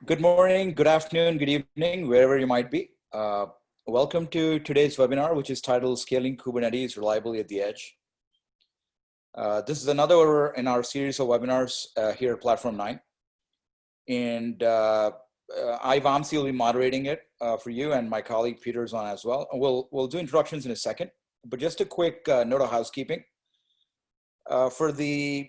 Good morning, good afternoon, good evening, wherever you might be. Welcome to today's webinar, which is titled Scaling Kubernetes Reliably at the Edge. This is another in our series of webinars here at Platform 9. And I, Vamsi, will be moderating it for you, and my colleague Peter is on as well. And we'll do introductions in a second, but just a quick note of housekeeping. For those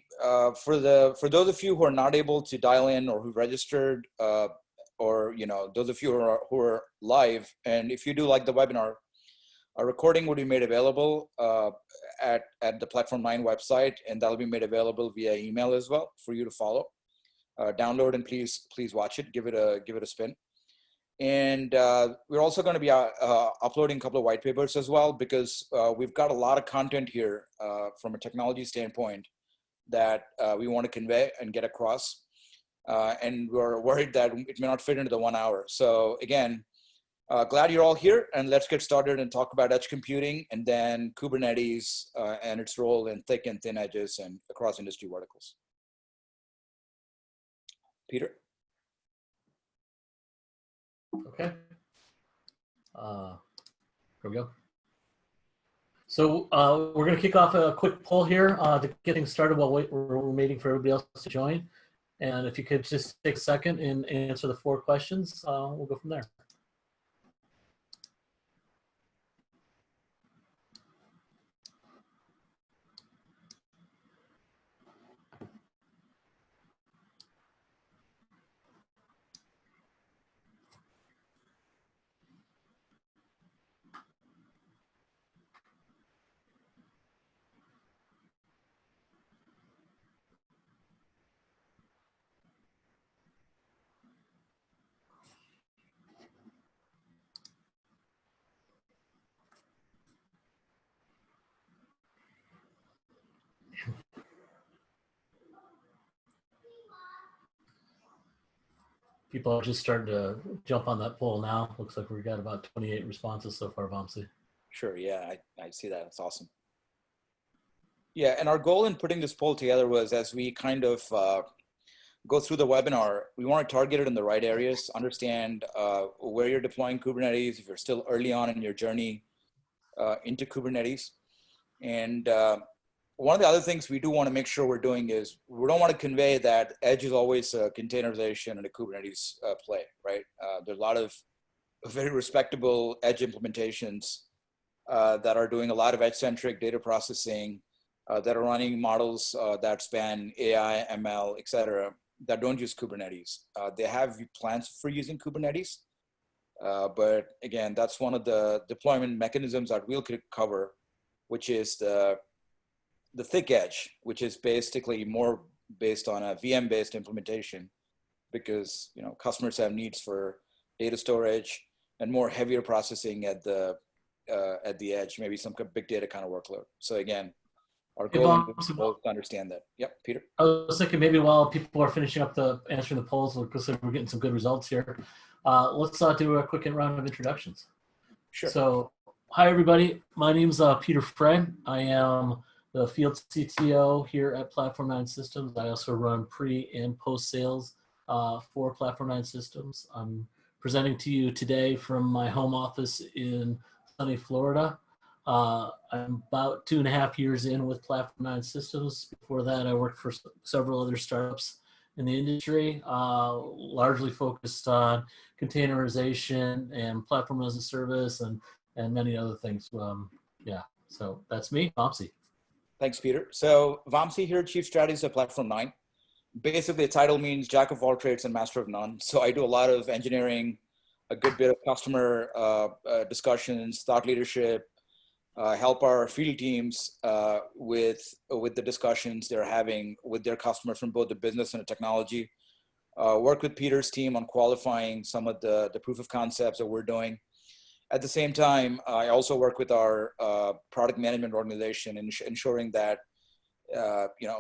of you who are not able to dial in or who registered, or those of you who are live, and if you do like the webinar, a recording will be made available at the Platform 9 website, and that'll be made available via email as well for you to follow. Download and please watch it. Give it a spin. And we're also going to be uploading a couple of white papers as well, because we've got a lot of content here from a technology standpoint that we want to convey and get across. And we're worried that it may not fit into the 1 hour. So again, glad you're all here, and let's get started and talk about edge computing and then Kubernetes and its role in thick and thin edges and across industry verticals. Peter? Okay. Here we go. So we're going to kick off a quick poll here to get things started while we're waiting for everybody else to join. And if you could just take a second and answer the 4 questions, we'll go from there. People are just starting to jump on that poll now. Looks like we've got about 28 responses so far, Vamsi. Sure, yeah, I see that. It's awesome. Yeah, and our goal in putting this poll together was, as we kind of go through the webinar, we want to target it in the right areas, understand where you're deploying Kubernetes, if you're still early on in your journey into Kubernetes. And one of the other things we do want to make sure we're doing is we don't want to convey that edge is always a containerization and a Kubernetes play, right? There's a lot of very respectable edge implementations that are doing a lot of edge-centric data processing, that are running models that span AI, ML, et cetera, that don't use Kubernetes. They have plans for using Kubernetes, but again, that's one of the deployment mechanisms that we'll cover, which is the thick edge, which is basically more based on a VM-based implementation, because customers have needs for data storage and more heavier processing at the edge, maybe some big data kind of workload. So again, our goal is to understand that. Yep, Peter. I was thinking maybe while people are finishing up answering the polls, because we're getting some good results here, let's do a quick round of introductions. Sure. So, hi everybody. My name's Peter Frey. I am the field CTO here at Platform 9 Systems. I also run pre and post sales for Platform 9 Systems. I'm presenting to you today from my home office in sunny Florida. I'm about 2.5 years in with Platform 9 Systems. Before that, I worked for several other startups in the industry, largely focused on containerization and platform as a service and many other things. Yeah, so that's me, Vamsi. Thanks, Peter. So Vamsi here, Chief Strategist at Platform 9. Basically, the title means Jack of all trades and master of none. So I do a lot of engineering, a good bit of customer discussions, thought leadership, help our field teams with the discussions they're having with their customers from both the business and the technology. Work with Peter's team on qualifying some of the proof of concepts that we're doing. At the same time, I also work with our product management organization in ensuring that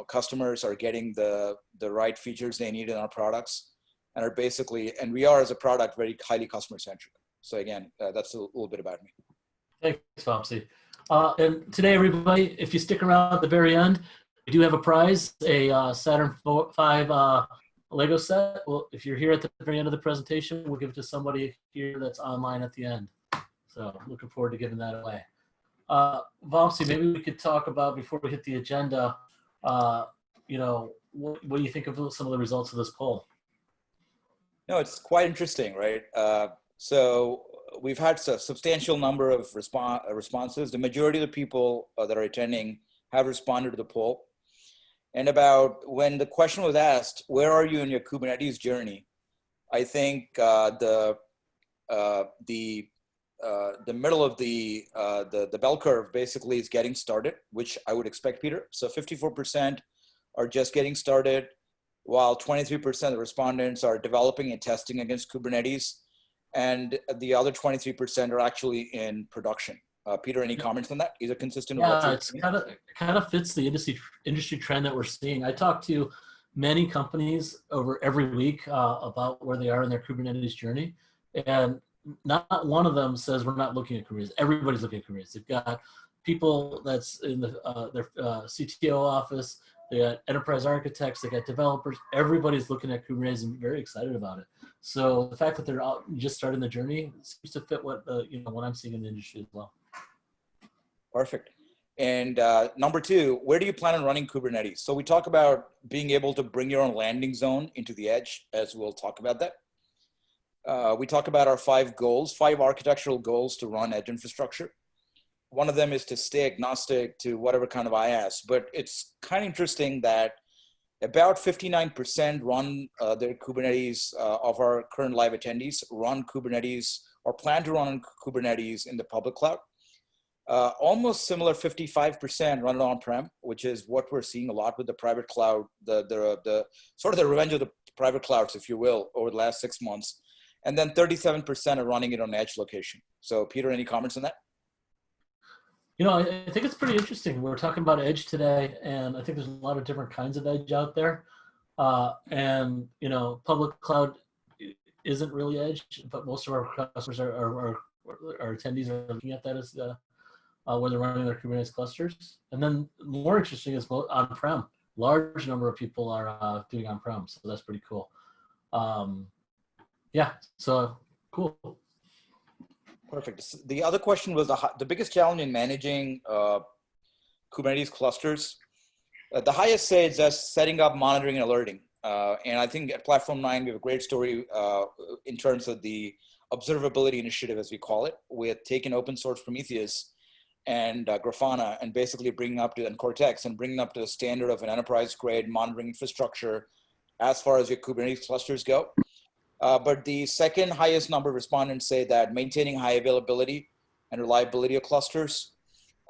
customers are getting the right features they need in our products, and are basically, and we are as a product very highly customer centric. So again, that's a little bit about me. Thanks, Vamsi. And today, everybody, if you stick around at the very end, we do have a prize, a Saturn V Lego set, well, if you're here at the very end of the presentation, we'll give it to somebody here that's online at the end. So looking forward to giving that away. Vamsi, maybe we could talk about, before we hit the agenda, you know, what do you think of some of the results of this poll? No, it's quite interesting, right? So we've had a substantial number of responses. The majority of the people that are attending have responded to the poll. And about when the question was asked, where are you in your Kubernetes journey? I think the middle of the bell curve basically is getting started, which I would expect, Peter. So 54% are just getting started, while 23% of the respondents are developing and testing against Kubernetes, and the other 23% are actually in production. Peter, any comments on that? Is it consistent with what Yeah, you're it's seeing? kind of fits the industry trend that we're seeing. I talk to many companies over every week about where they are in their Kubernetes journey, and not one of them says we're not looking at Kubernetes. Everybody's looking at Kubernetes. They've got people that's in their CTO office. They got enterprise architects. They got developers. Everybody's looking at Kubernetes and very excited about it. So the fact that they're out just starting the journey seems to fit what what I'm seeing in the industry as well. Perfect. And number two, where do you plan on running Kubernetes? So we talk about being able to bring your own landing zone into the edge, as we'll talk about that. We talk about our 5 goals, 5 architectural goals to run edge infrastructure. One of them is to stay agnostic to whatever kind of IaaS, but it's kind of interesting that about 59% run their Kubernetes of our current live attendees run Kubernetes or plan to run Kubernetes in the public cloud. Almost similar, 55% run it on-prem, which is what we're seeing a lot with the private cloud, the sort of the revenge of the private clouds, if you will, over the last 6 months. And then 37% are running it on edge location. So Peter, any comments on that? You know, I think it's pretty interesting. We're talking about edge today, and I think there's a lot of different kinds of edge out there. And, you know, public cloud isn't really edge, but most of our customers our attendees are looking at that as where they're running their Kubernetes clusters. And then more interesting is on-prem. Large number of people are doing on-prem, so that's pretty cool. Yeah, so cool. Perfect. The other question was the biggest challenge in managing Kubernetes clusters. The highest say is just setting up monitoring and alerting. And I think at Platform 9, we have a great story in terms of the observability initiative, as we call it, with taking open source Prometheus and Grafana and basically bringing up to, and Cortex, and bringing up to the standard of an enterprise grade monitoring infrastructure as far as your Kubernetes clusters go. But the second highest number of respondents say that maintaining high availability and reliability of clusters.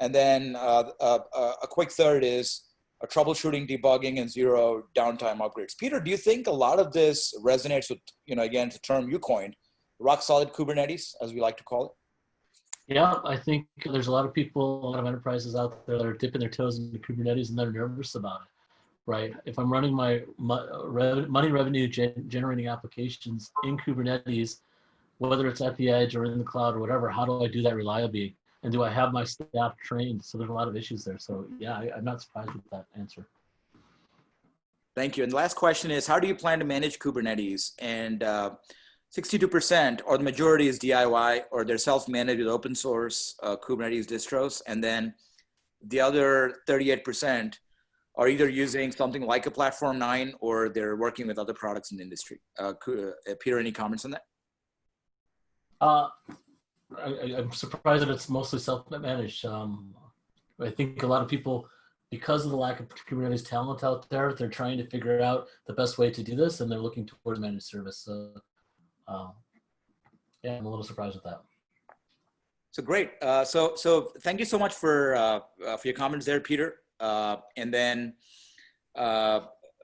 And then a quick third is troubleshooting, debugging, and zero downtime upgrades. Peter, do you think a lot of this resonates with, again, the term you coined, rock solid Kubernetes, as we like to call it? Yeah, I think there's a lot of people, a lot of enterprises out there that are dipping their toes into Kubernetes and they're nervous about it, right? If I'm running my money revenue generating applications in Kubernetes, whether it's at the edge or in the cloud or whatever, how do I do that reliably? And do I have my staff trained? So there's a lot of issues there. So yeah, I'm not surprised with that answer. Thank you. And the last question is, how do you plan to manage Kubernetes? And 62%, or the majority, is DIY, or they're self-managed with open source Kubernetes distros. And then the other 38% are either using something like a Platform 9 or they're working with other products in the industry. Peter, any comments on that? I'm surprised that it's mostly self-managed. I think a lot of people, because of the lack of Kubernetes talent out there, they're trying to figure out the best way to do this, and they're looking towards managed service. So, yeah, I'm a little surprised with that. So great. So thank you so much for your comments there, Peter. And then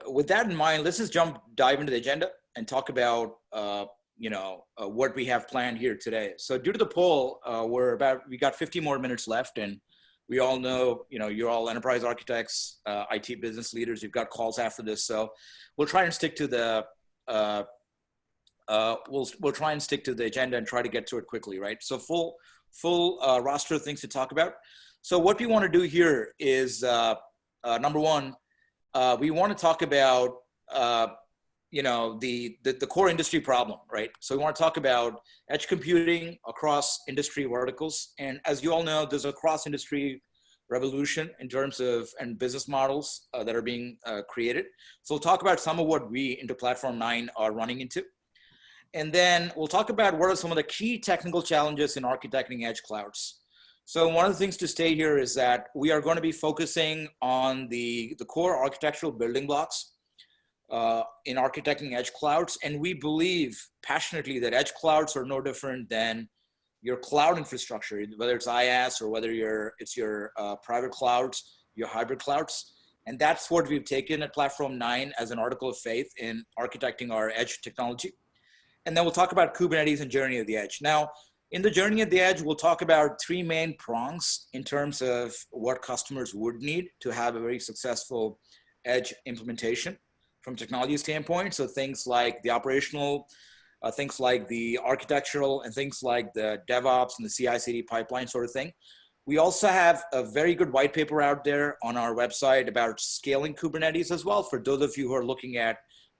with that in mind, let's just dive into the agenda and talk about what we have planned here today. So due to the poll, we got 50 more minutes left, and we all know, you're all enterprise architects, IT business leaders. You've got calls after this, so we'll try and stick to the we'll try and stick to the agenda and try to get to it quickly, right? So full roster of things to talk about. So what we want to do here is number one, we want to talk about the core industry problem, right? So we want to talk about edge computing across industry verticals. And as you all know, there's a cross industry revolution in terms of and business models that are being created. So we'll talk about some of what we into Platform 9 are running into. And then we'll talk about what are some of the key technical challenges in architecting edge clouds. So one of the things to state here is that we are going to be focusing on the core architectural building blocks in architecting edge clouds. And we believe passionately that edge clouds are no different than your cloud infrastructure, whether it's IaaS or whether it's your private clouds, your hybrid clouds. And that's what we've taken at Platform 9 as an article of faith in architecting our edge technology. And then we'll talk about Kubernetes and journey of the edge. Now, in the journey of the edge, we'll talk about three main prongs in terms of what customers would need to have a very successful edge implementation from technology standpoint. So things like the operational, things like the architectural, and things like the DevOps and the CI/CD pipeline sort of thing. We also have a very good white paper out there on our website about scaling Kubernetes as well, for those of you who are looking at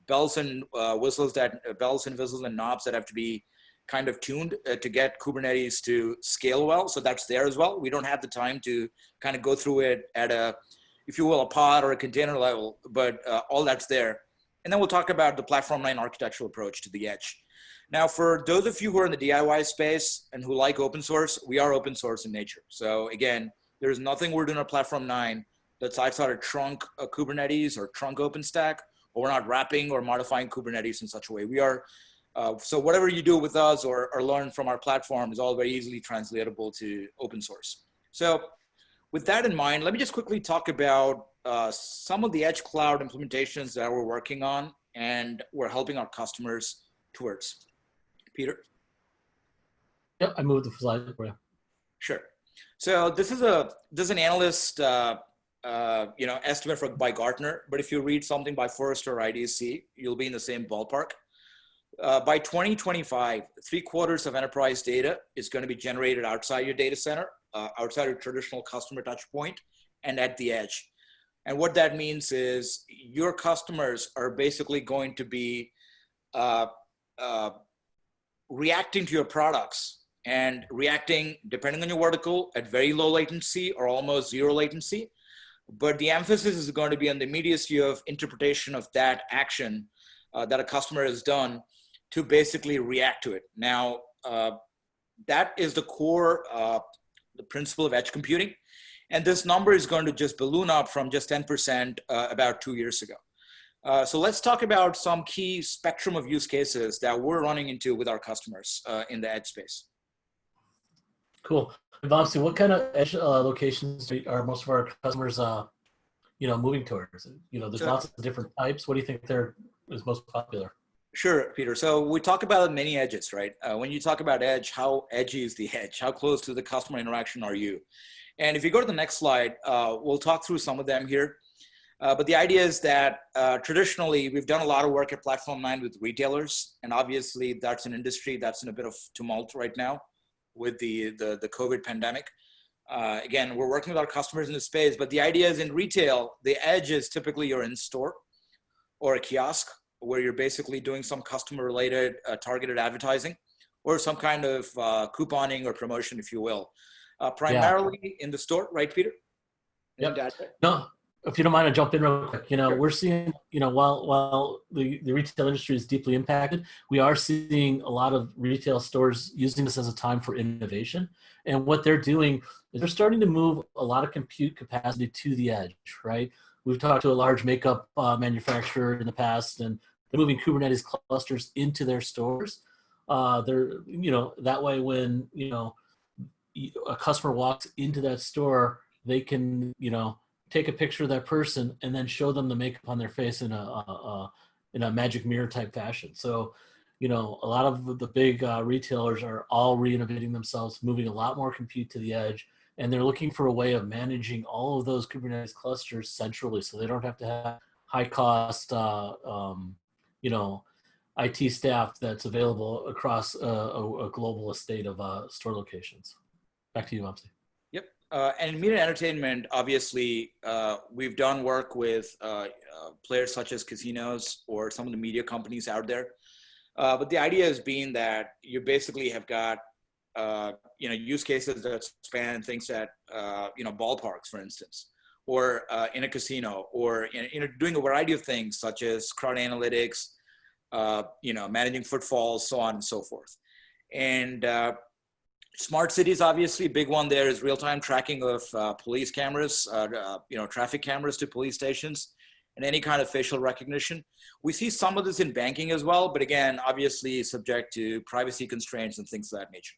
bells and whistles and knobs that have to be kind of tuned to get Kubernetes to scale well. So that's there as well. We don't have the time to kind of go through it at a, if you will, a pod or a container level, but all that's there. And then we'll talk about the Platform 9 architectural approach to the edge. Now, for those of you who are in the DIY space and who like open source, we are open source in nature. So again, there's nothing we're doing at Platform 9 that's outside of trunk Kubernetes or trunk OpenStack, or we're not wrapping or modifying Kubernetes in such a way. We are, so whatever you do with us or learn from our platform is all very easily translatable to open source. So with that in mind, let me just quickly talk about some of the edge cloud implementations that we're working on and we're helping our customers towards. Peter? Yep, I moved the slide for you. Sure. So this is an analyst estimate by Gartner, but if you read something by Forrester or IDC, you'll be in the same ballpark. By 2025, 3/4 of enterprise data is going to be generated outside your data center, outside your traditional customer touch point, and at the edge. And what that means is your customers are basically going to be reacting to your products and reacting, depending on your vertical, at very low latency or almost zero latency. But the emphasis is going to be on the immediacy of interpretation of that action that a customer has done to basically react to it. Now, that is the core, the principle of edge computing. And this number is going to just balloon up from just 10% about 2 years ago. So let's talk about some key spectrum of use cases that we're running into with our customers in the edge space. Cool. Vamsi, what kind of edge locations are most of our customers, moving towards? There's lots of different types. What do you think is most popular? Sure, Peter. So we talk about many edges, right? When you talk about edge, how edgy is the edge? How close to the customer interaction are you? And if you go to the next slide, we'll talk through some of them here. But the idea is that traditionally, we've done a lot of work at Platform 9 with retailers. And obviously, that's an industry that's in a bit of tumult right now with the COVID pandemic. Again, we're working with our customers in the space, but the idea is in retail, the edge is typically you're in store or a kiosk where you're basically doing some customer related targeted advertising or some kind of couponing or promotion, if you will. Primarily in the store, right, Peter? Yep. No, if you don't mind, I'll jump in real quick. Sure. We're seeing, while the retail industry is deeply impacted, we are seeing a lot of retail stores using this as a time for innovation. And what they're doing is they're starting to move a lot of compute capacity to the edge, right? We've talked to a large makeup manufacturer in the past, and they're moving Kubernetes clusters into their stores. That way when, a customer walks into that store, they can, take a picture of that person and then show them the makeup on their face in a magic mirror type fashion. So, a lot of the big retailers are all re-innovating themselves, moving a lot more compute to the edge, and they're looking for a way of managing all of those Kubernetes clusters centrally, so they don't have to have high cost, IT staff that's available across a global estate of store locations. Back to you, Vamsi. Yep. And in media and entertainment, obviously, we've done work with players such as casinos or some of the media companies out there. But the idea has been that you basically have got use cases that span things at ballparks, for instance, or in a casino, or doing a variety of things such as crowd analytics, managing footfalls, so on and so forth. And smart cities, obviously, big one there is real-time tracking of police cameras, traffic cameras to police stations, and any kind of facial recognition. We see some of this in banking as well, but again, obviously subject to privacy constraints and things of that nature.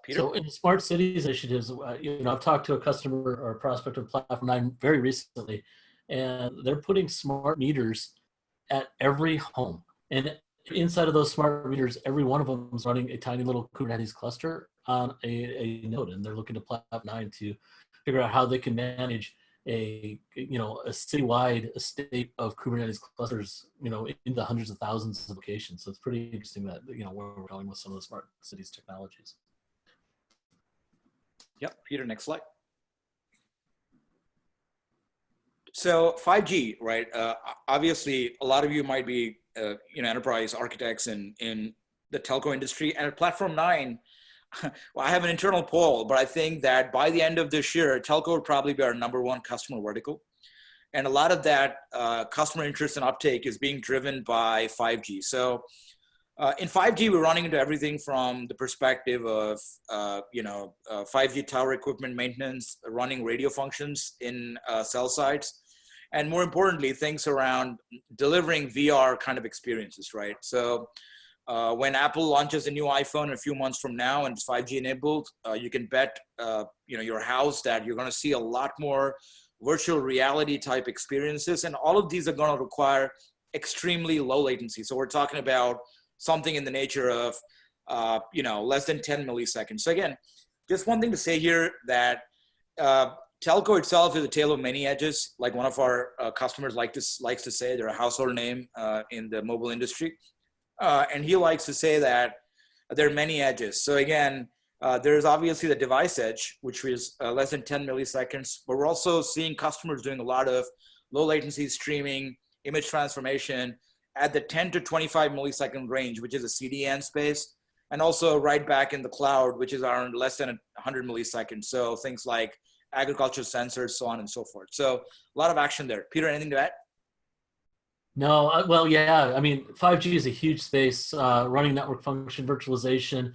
Peter? So in the smart cities initiatives, I've talked to a customer or a prospect of Platform 9 very recently, and they're putting smart meters at every home. And inside of those smart meters, every one of them is running a tiny little Kubernetes cluster on a node, and they're looking to Platform 9 to figure out how they can manage a citywide estate of Kubernetes clusters, in the hundreds of thousands of locations. So it's pretty interesting that, where we're going with some of the smart cities technologies. Yep, Peter, next slide. So 5G, right? Obviously, a lot of you might be, enterprise architects in the telco industry. And at Platform 9, well, I have an internal poll, but I think that by the end of this year, telco will probably be our #1 customer vertical. And a lot of that customer interest and uptake is being driven by 5G. So in 5G, we're running into everything from the perspective of, 5G tower equipment maintenance, running radio functions in cell sites, and more importantly, things around delivering VR kind of experiences, right? So when Apple launches a new iPhone in a few months from now and it's 5G enabled, you can bet, your house that you're going to see a lot more virtual reality type experiences, and all of these are going to require extremely low latency. So we're talking about something in the nature of, less than 10 milliseconds. So again, just one thing to say here that telco itself is a tale of many edges. Like one of our customers likes to say, they're a household name in the mobile industry. And he likes to say that there are many edges. So again, there's obviously the device edge, which is less than 10 milliseconds, but we're also seeing customers doing a lot of low latency streaming, image transformation at the 10 to 25 millisecond range, which is a CDN space, and also right back in the cloud, which is around less than 100 milliseconds. So things like agriculture sensors, so on and so forth. So a lot of action there. Peter, anything to add? No, well, yeah. I mean, 5G is a huge space. Running network function virtualization,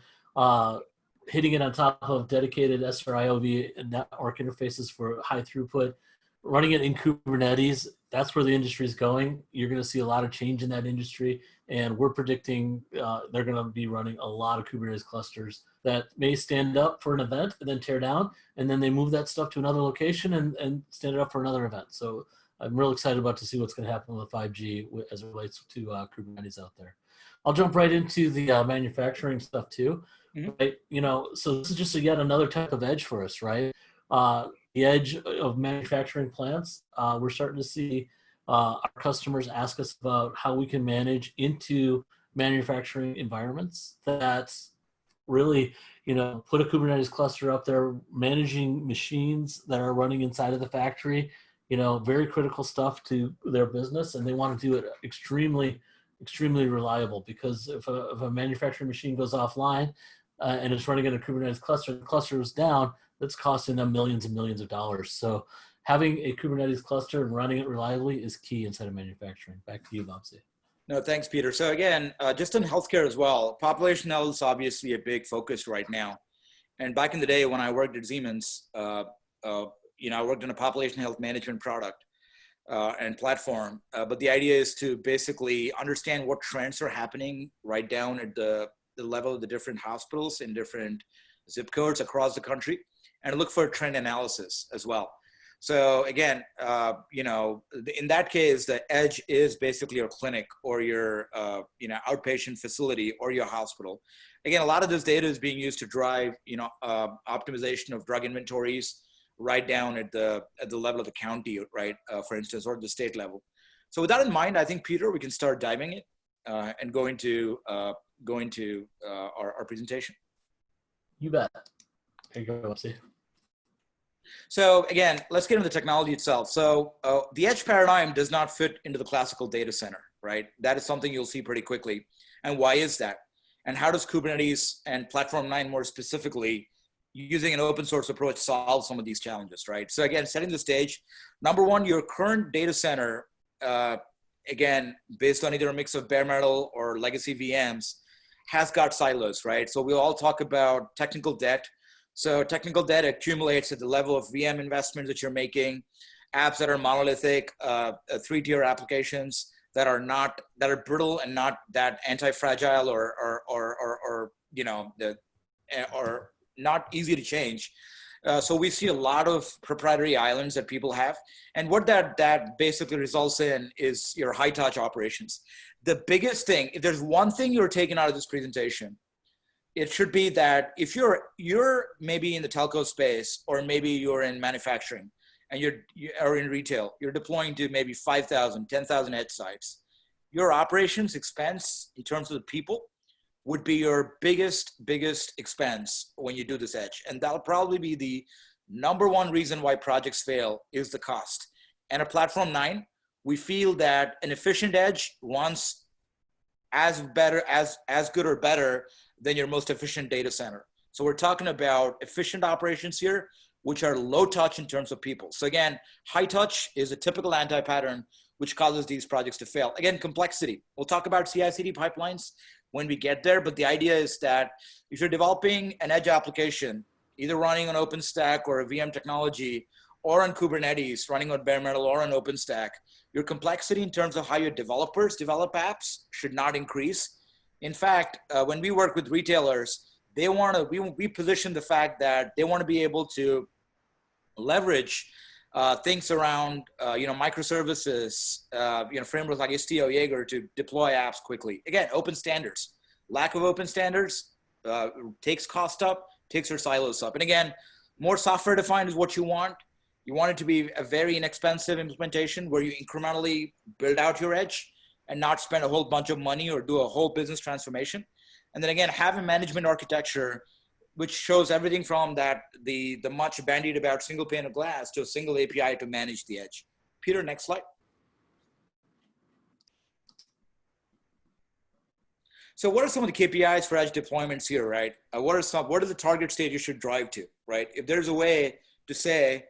hitting it on top of dedicated SRIOV network interfaces for high throughput, running it in Kubernetes. That's where the industry is going. You're going to see a lot of change in that industry, and we're predicting they're going to be running a lot of Kubernetes clusters that may stand up for an event and then tear down, and then they move that stuff to another location and stand it up for another event. So I'm real excited about to see what's going to happen with 5G as it relates to Kubernetes out there. I'll jump right into the manufacturing stuff too. Mm-hmm. Right? So this is just yet another type of edge for us, right? The edge of manufacturing plants. We're starting to see our customers ask us about how we can manage into manufacturing environments that's really, put a Kubernetes cluster up there, managing machines that are running inside of the factory, very critical stuff to their business, and they want to do it extremely, extremely reliable, because if a manufacturing machine goes offline and it's running in a Kubernetes cluster, the cluster is down, that's costing them millions and millions of dollars. So having a Kubernetes cluster and running it reliably is key inside of manufacturing. Back to you, Vamsi. No, thanks, Peter. So again, just in healthcare as well, population health is obviously a big focus right now. And back in the day when I worked at Siemens, I worked on a population health management product and platform. But the idea is to basically understand what trends are happening right down at the level of the different hospitals in different zip codes across the country, and look for trend analysis as well. So again, in that case, the edge is basically your clinic or your, outpatient facility or your hospital. Again, a lot of this data is being used to drive, optimization of drug inventories right down at the level of the county, right, for instance, or the state level. So with that in mind, I think, Peter, we can start diving it and go into our presentation. You bet. Here you go, Vamsi. So again, let's get into the technology itself. So the edge paradigm does not fit into the classical data center, right? That is something you'll see pretty quickly. And why is that? And how does Kubernetes and Platform 9 more specifically, using an open source approach, solve some of these challenges, right? So again, setting the stage, number one, your current data center, again, based on either a mix of bare metal or legacy VMs, has got silos, right? So we'll all talk about technical debt. So technical debt accumulates at the level of VM investments that you're making, apps that are monolithic, three-tier applications that are brittle and not that anti-fragile or you know, or not easy to change. So we see a lot of proprietary islands that people have. And what that basically results in is your high touch operations. The biggest thing, if there's one thing you're taking out of this presentation, it should be that if you're maybe in the telco space, or maybe you're in manufacturing and you are in retail, you're deploying to maybe 5,000, 10,000 edge sites. Your operations expense in terms of the people would be your biggest expense when you do this edge. And that'll probably be the number one reason why projects fail, is the cost. And at Platform 9, we feel that an efficient edge runs as good or better than your most efficient data center. So we're talking about efficient operations here, which are low touch in terms of people. So again, high touch is a typical anti-pattern which causes these projects to fail. Again, complexity. We'll talk about CI/CD pipelines when we get there, but the idea is that if you're developing an edge application, either running on OpenStack or a VM technology, or on Kubernetes, running on bare metal or on OpenStack, your complexity in terms of how your developers develop apps should not increase. In fact, when we work with retailers, we position the fact that they want to be able to leverage things around, microservices, frameworks like Istio, Jaeger to deploy apps quickly. Again, open standards. Lack of open standards takes cost up, takes your silos up. And again, more software defined is what you want. You want it to be a very inexpensive implementation where you incrementally build out your edge and not spend a whole bunch of money or do a whole business transformation. And then again, have a management architecture which shows everything from the much bandied about single pane of glass to a single API to manage the edge. Peter, next slide. So what are some of the KPIs for edge deployments here, right? What are the target state you should drive to, right? If there's a way to say,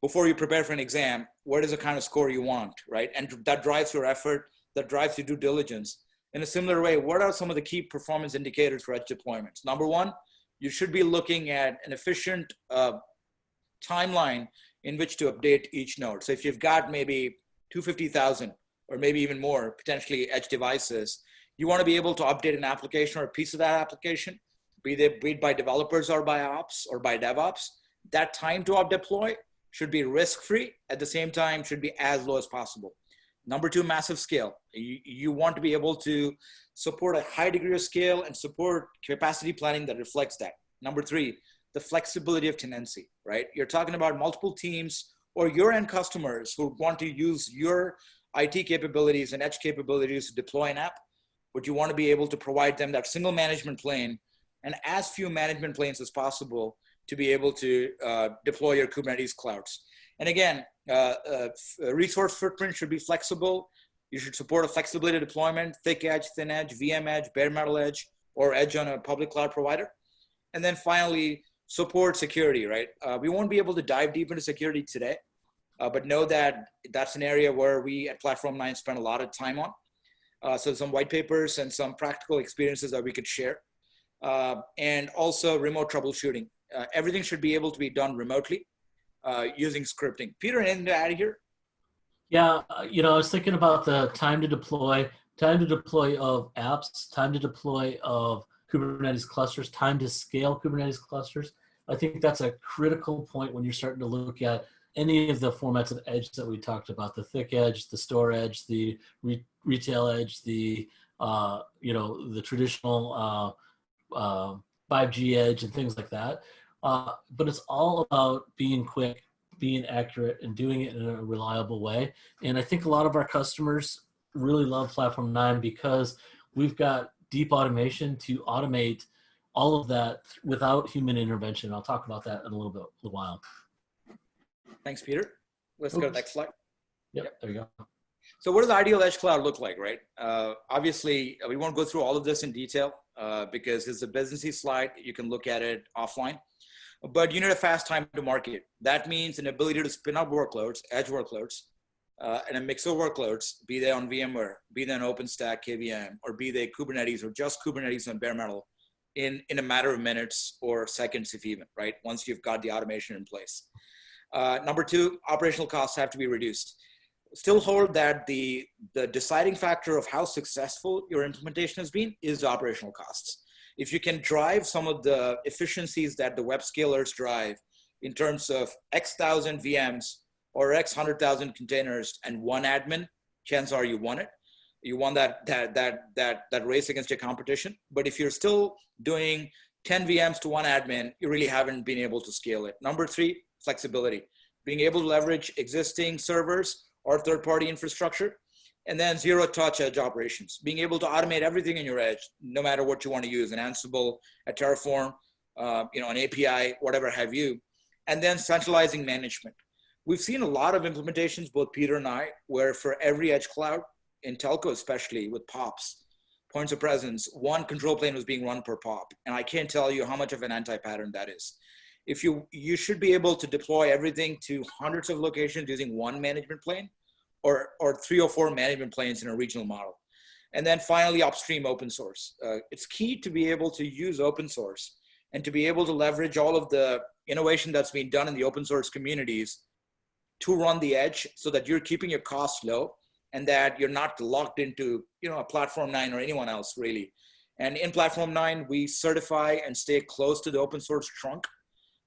before you prepare for an exam, what is the kind of score you want, right? And that drives your effort, that drives your due diligence. In a similar way, what are some of the key performance indicators for edge deployments? Number one, you should be looking at an efficient timeline in which to update each node. So if you've got maybe 250,000 or maybe even more potentially edge devices, you want to be able to update an application or a piece of that application, be it by developers or by ops or by DevOps. That time to deploy should be risk-free. At the same time, should be as low as possible. Number two, massive scale. You want to be able to support a high degree of scale and support capacity planning that reflects that. Number three, the flexibility of tenancy, right? You're talking about multiple teams or your end customers who want to use your IT capabilities and edge capabilities to deploy an app, but you want to be able to provide them that single management plane and as few management planes as possible to be able to deploy your Kubernetes clouds. And again, resource footprint should be flexible. You should support a flexibility deployment, thick edge, thin edge, VM edge, bare metal edge, or edge on a public cloud provider. And then finally, support security, right? We won't be able to dive deep into security today, but know that that's an area where we at Platform 9 spend a lot of time on. So some white papers and some practical experiences that we could share. And also remote troubleshooting. Everything should be able to be done remotely using scripting. Peter, anything to add here? Yeah, I was thinking about the time to deploy of apps, time to deploy of Kubernetes clusters, time to scale Kubernetes clusters. I think that's a critical point when you're starting to look at any of the formats of edge that we talked about, the thick edge, the store edge, the retail edge, the traditional 5G edge and things like that. But it's all about being quick, being accurate, and doing it in a reliable way. And I think a lot of our customers really love Platform 9 because we've got deep automation to automate all of that without human intervention. I'll talk about that in a little while. Thanks, Peter. Let's go to the next slide. Yep, there you go. So what does the ideal edge cloud look like, right? Obviously, we won't go through all of this in detail because it's a businessy slide. You can look at it offline. But you need a fast time to market. That means an ability to spin up workloads, edge workloads, and a mix of workloads, be they on VMware, be they on OpenStack, KVM, or be they Kubernetes or just Kubernetes on bare metal in a matter of minutes or seconds, if even, right? Once you've got the automation in place. Number two, operational costs have to be reduced. Still hold that the deciding factor of how successful your implementation has been is the operational costs. If you can drive some of the efficiencies that the web scalers drive in terms of X thousand VMs or X 100,000 containers and one admin, chances are you won it. You won that race against your competition. But if you're still doing 10 VMs to one admin, you really haven't been able to scale it. Number three, flexibility. Being able to leverage existing servers or third-party infrastructure, and then zero-touch edge operations. Being able to automate everything in your edge, no matter what you want to use, an Ansible, a Terraform, an API, whatever have you, and then centralizing management. We've seen a lot of implementations, both Peter and I, where for every edge cloud, in telco especially, with POPs, points of presence, one control plane was being run per POP. And I can't tell you how much of an anti-pattern that is. If you should be able to deploy everything to hundreds of locations using one management plane or 3 or 4 management planes in a regional model. And then finally, upstream open source. It's key to be able to use open source and to be able to leverage all of the innovation that's being done in the open source communities to run the edge so that you're keeping your costs low and that you're not locked into a Platform 9 or anyone else really. And in Platform 9, we certify and stay close to the open source trunk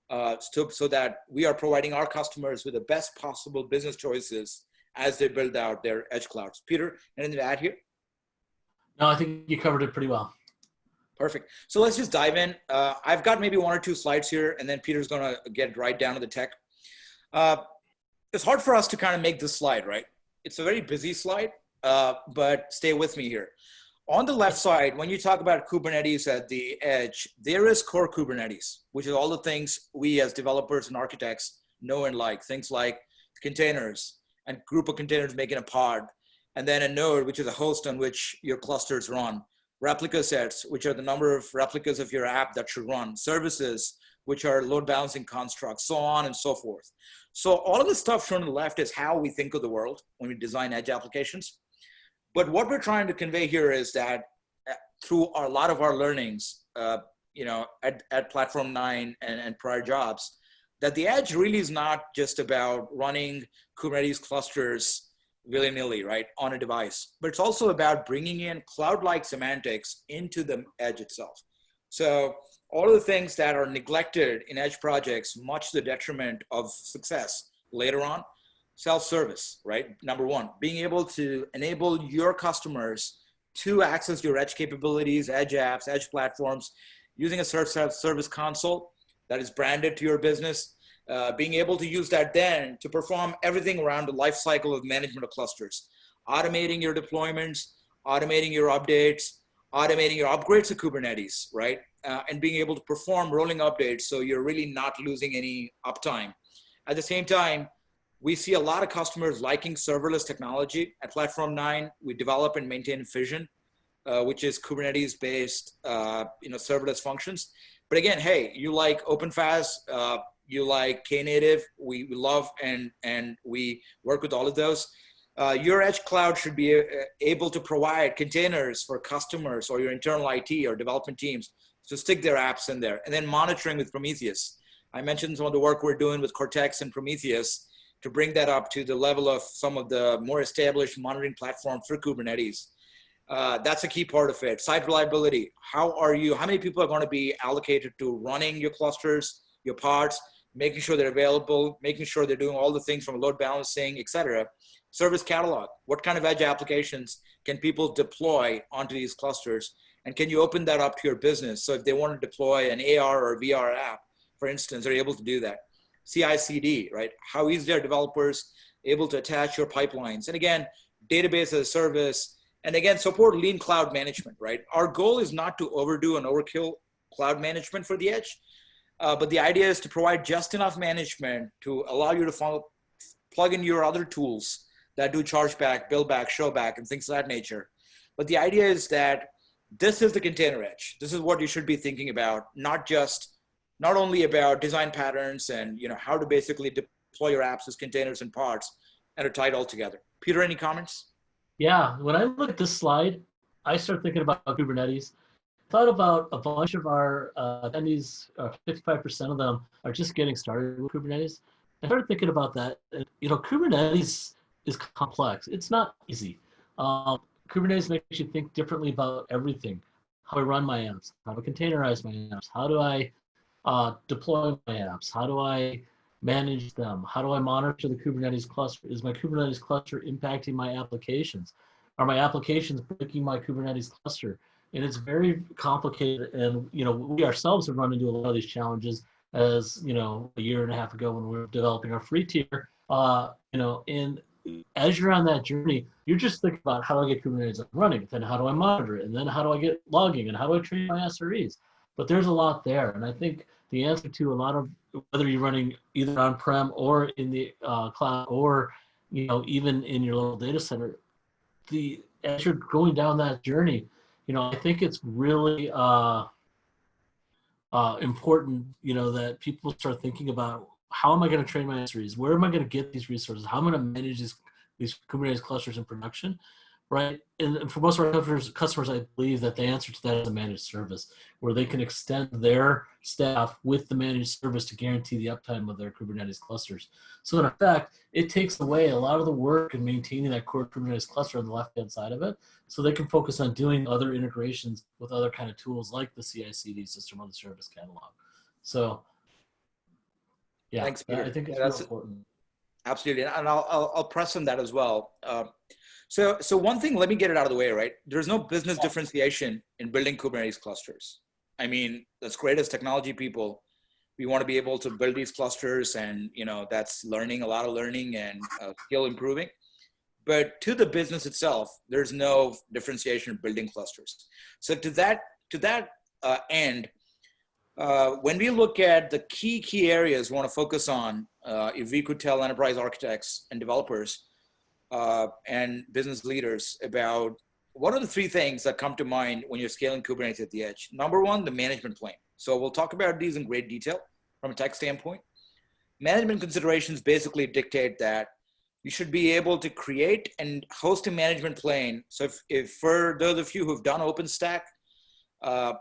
so that we are providing our customers with the best possible business choices as they build out their edge clouds. Peter, anything to add here? No, I think you covered it pretty well. Perfect. So let's just dive in. I've got maybe 1 or 2 slides here, and then Peter's going to get right down to the tech. It's hard for us to kind of make this slide, right? It's a very busy slide, but stay with me here. On the left side, when you talk about Kubernetes at the edge, there is core Kubernetes, which is all the things we as developers and architects know and like. Things like containers and group of containers making a pod, and then a node, which is a host on which your clusters run. Replica sets, which are the number of replicas of your app that should run. Services, which are load balancing constructs, so on and so forth. So all of the stuff shown on the left is how we think of the world when we design edge applications. But what we're trying to convey here is that through a lot of our learnings, at Platform 9 and prior jobs, that the edge really is not just about running Kubernetes clusters willy-nilly, right, on a device, but it's also about bringing in cloud-like semantics into the edge itself. So all of the things that are neglected in edge projects, much to the detriment of success later on, self-service, right? Number one, being able to enable your customers to access your edge capabilities, edge apps, edge platforms, using a self-service console that is branded to your business, being able to use that then to perform everything around the life cycle of management of clusters, automating your deployments, automating your updates, automating your upgrades to Kubernetes, right? And being able to perform rolling updates so you're really not losing any uptime. At the same time, we see a lot of customers liking serverless technology. At Platform 9, we develop and maintain Fission, which is Kubernetes-based, serverless functions. But again, hey, you like OpenFaaS, you like Knative, we love and we work with all of those. Your edge cloud should be able to provide containers for customers or your internal IT or development teams to stick their apps in there. And then monitoring with Prometheus. I mentioned some of the work we're doing with Cortex and Prometheus to bring that up to the level of some of the more established monitoring platforms for Kubernetes. That's a key part of it. Site reliability. How many people are going to be allocated to running your clusters, your pods, making sure they're available, making sure they're doing all the things from load balancing, et cetera. Service catalog. What kind of edge applications can people deploy onto these clusters? And can you open that up to your business? So if they want to deploy an AR or VR app, for instance, they're able to do that. CI/CD, right? How easy are developers able to attach your pipelines? And again, database as a service, and again, support lean cloud management, right? Our goal is not to overdo and overkill cloud management for the edge. But the idea is to provide just enough management to allow you to plug in your other tools that do chargeback, bill back, show back, and things of that nature. But the idea is that this is the container edge. This is what you should be thinking about, not only about design patterns and how to basically deploy your apps as containers and pods and are tied all together. Peter, any comments? Yeah, when I look at this slide, I start thinking about Kubernetes. Thought about a bunch of our attendees, 55% of them are just getting started with Kubernetes. I started thinking about that. Kubernetes is complex. It's not easy. Kubernetes makes you think differently about everything. How I run my apps, how to containerize my apps, how do I deploy my apps, how do I manage them, how do I monitor the Kubernetes cluster? Is my Kubernetes cluster impacting my applications? Are my applications breaking my Kubernetes cluster? And it's very complicated. And we ourselves have run into a lot of these challenges as a year and a half ago when we were developing our free tier. And as you're on that journey, you're just thinking about how do I get Kubernetes up running, then how do I monitor it, and then how do I get logging, and how do I train my SREs? But there's a lot there, and I think the answer to a lot of whether you're running either on-prem or in the cloud, or even in your local data center, as you're going down that journey, I think it's really important, that people start thinking about how am I going to train my SREs? Where am I going to get these resources? How am I going to manage these Kubernetes clusters in production, right? And for most of our customers, I believe that the answer to that is a managed service, where they can extend their staff with the managed service to guarantee the uptime of their Kubernetes clusters. So in effect, it takes away a lot of the work in maintaining that core Kubernetes cluster on the left-hand side of it, so they can focus on doing other integrations with other kind of tools like the CI/CD system or the service catalog. So yeah, Thanks, Peter. I think it's real important. Absolutely, and I'll press on that as well. So one thing, let me get it out of the way, right? There's no business differentiation in building Kubernetes clusters. I mean, that's great as technology people. We want to be able to build these clusters, and that's a lot of learning and skill improving. But to the business itself, there's no differentiation in building clusters. So to that end, when we look at the key areas we want to focus on, if we could tell enterprise architects and developers and business leaders about what are the three things that come to mind when you're scaling Kubernetes at the edge. Number one, the management plane. So we'll talk about these in great detail from a tech standpoint. Management considerations basically dictate that you should be able to create and host a management plane. So if for those of you who've done OpenStack,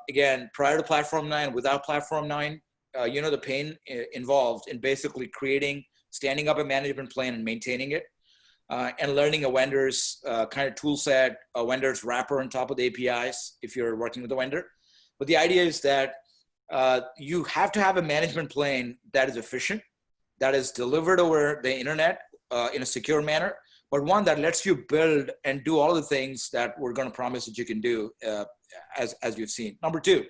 again, prior to Platform 9, without Platform 9, the pain involved in basically standing up a management plane and maintaining it, and learning a vendor's kind of tool set, a vendor's wrapper on top of the APIs if you're working with a vendor. But the idea is that you have to have a management plane that is efficient, that is delivered over the internet in a secure manner, but one that lets you build and do all the things that we're going to promise that you can do as you've seen. Number two,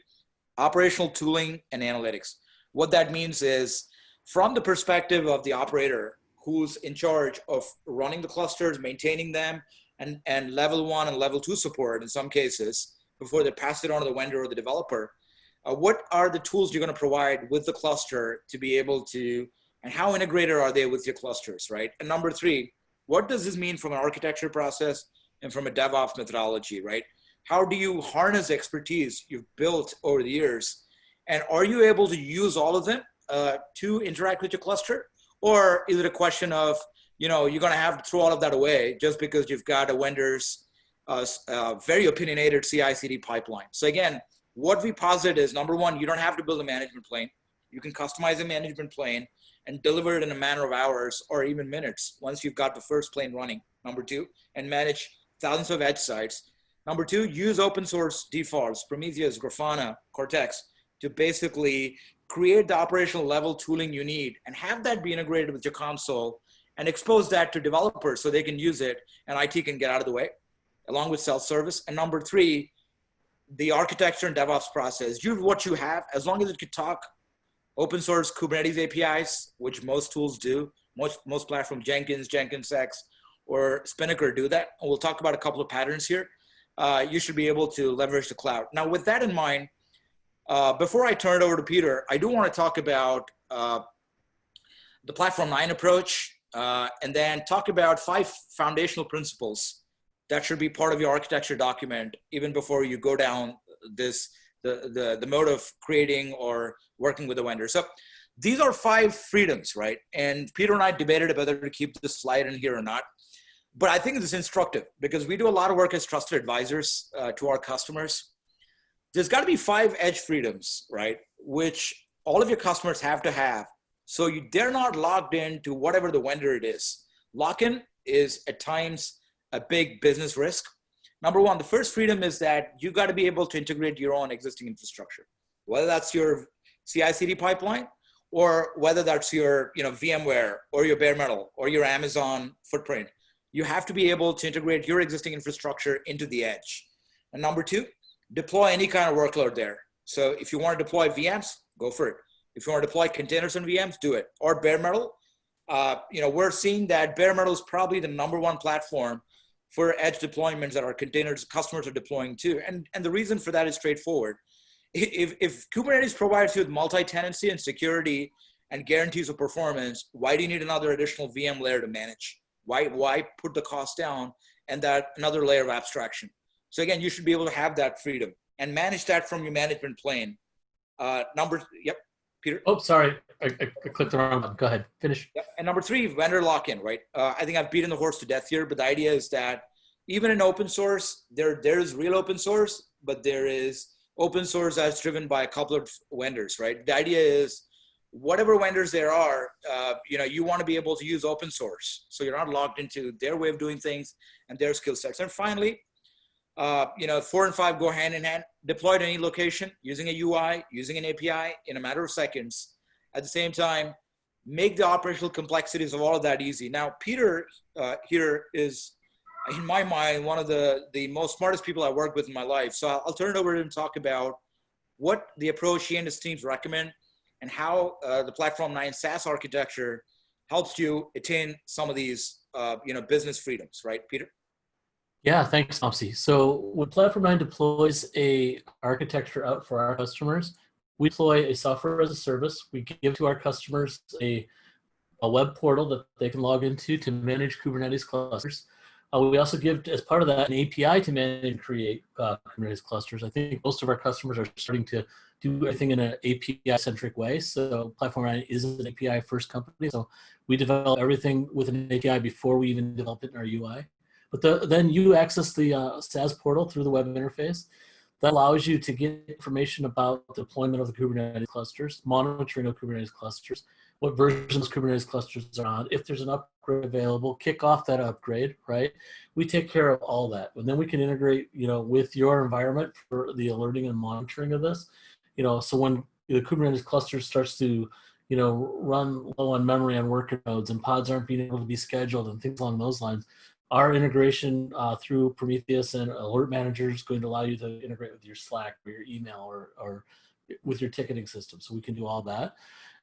operational tooling and analytics. What that means is, from the perspective of the operator who's in charge of running the clusters, maintaining them, and level 1 and level 2 support in some cases before they pass it on to the vendor or the developer, what are the tools you're going to provide with the cluster to be able to, and how integrated are they with your clusters, right? And number three, what does this mean from an architecture process and from a DevOps methodology, right? How do you harness expertise you've built over the years? And are you able to use all of them to interact with your cluster? Or is it a question of, you're going to have to throw all of that away just because you've got a vendor's very opinionated CI/CD pipeline? So again, what we posit is, number one, you don't have to build a management plane. You can customize a management plane and deliver it in a matter of hours or even minutes once you've got the first plane running. Number two, and manage thousands of edge sites. Number two, use open source defaults, Prometheus, Grafana, Cortex, to basically create the operational level tooling you need and have that be integrated with your console and expose that to developers so they can use it and IT can get out of the way, along with self-service. And number three, the architecture and DevOps process. Use what you have, as long as it could talk open source Kubernetes APIs, which most tools do. Most platforms, JenkinsX, or Spinnaker do that. And we'll talk about a couple of patterns here. You should be able to leverage the cloud. Now, with that in mind, Before I turn it over to Peter, I do want to talk about the Platform 9 approach, and then talk about 5 foundational principles that should be part of your architecture document, even before you go down the mode of creating or working with a vendor. So these are 5 freedoms, right? And Peter and I debated whether to keep this slide in here or not. But I think this is instructive because we do a lot of work as trusted advisors to our customers. There's got to be 5 edge freedoms, right? Which all of your customers have to have. So they're not logged into whatever the vendor it is. Lock-in is at times a big business risk. Number one, the first freedom is that you got to be able to integrate your own existing infrastructure, whether that's your CI/CD pipeline or whether that's your VMware or your bare metal or your Amazon footprint. You have to be able to integrate your existing infrastructure into the edge. And number 2, deploy any kind of workload there. So if you want to deploy VMs, go for it. If you want to deploy containers and VMs, do it. Or bare metal. We're seeing that bare metal is probably the #1 platform for edge deployments that our containers customers are deploying to. And the reason for that is straightforward. If Kubernetes provides you with multi-tenancy and security and guarantees of performance, why do you need another additional VM layer to manage? Why put the cost down and that another layer of abstraction? So again, you should be able to have that freedom and manage that from your management plane. Yep, Peter. Oh, sorry, I clicked the wrong button. Go ahead, finish. Yep. And number 3, vendor lock-in, right? I think I've beaten the horse to death here, but the idea is that even in open source, there is real open source, but there is open source that's driven by a couple of vendors, right? The idea is whatever vendors there are, you want to be able to use open source. So you're not locked into their way of doing things and their skill sets. And finally, 4 and 5 go hand in hand. Deploy to any location using a UI, using an API in a matter of seconds. At the same time, make the operational complexities of all of that easy. Now, Peter here is, in my mind, one of the most smartest people I worked with in my life. So I'll turn it over to him to talk about what the approach he and his teams recommend and how the Platform 9 SaaS architecture helps you attain some of these business freedoms, right, Peter? Yeah, thanks, Mamsi. So when Platform 9 deploys a architecture out for our customers, we deploy a software as a service. We give to our customers a web portal that they can log into to manage Kubernetes clusters. We also give, as part of that, an API to manage and create Kubernetes clusters. I think most of our customers are starting to do everything in an API-centric way. So Platform 9 is an API-first company. So we develop everything with an API before we even develop it in our UI. But then you access the SaaS portal through the web interface. That allows you to get information about the deployment of the Kubernetes clusters, monitoring of Kubernetes clusters, what versions of Kubernetes clusters are on, if there's an upgrade available, kick off that upgrade, right? We take care of all that. And then we can integrate, with your environment for the alerting and monitoring of this. So when the Kubernetes cluster starts to, run low on memory on worker nodes and pods aren't being able to be scheduled and things along those lines, our integration through Prometheus and Alert Manager is going to allow you to integrate with your Slack or your email or with your ticketing system. So we can do all that.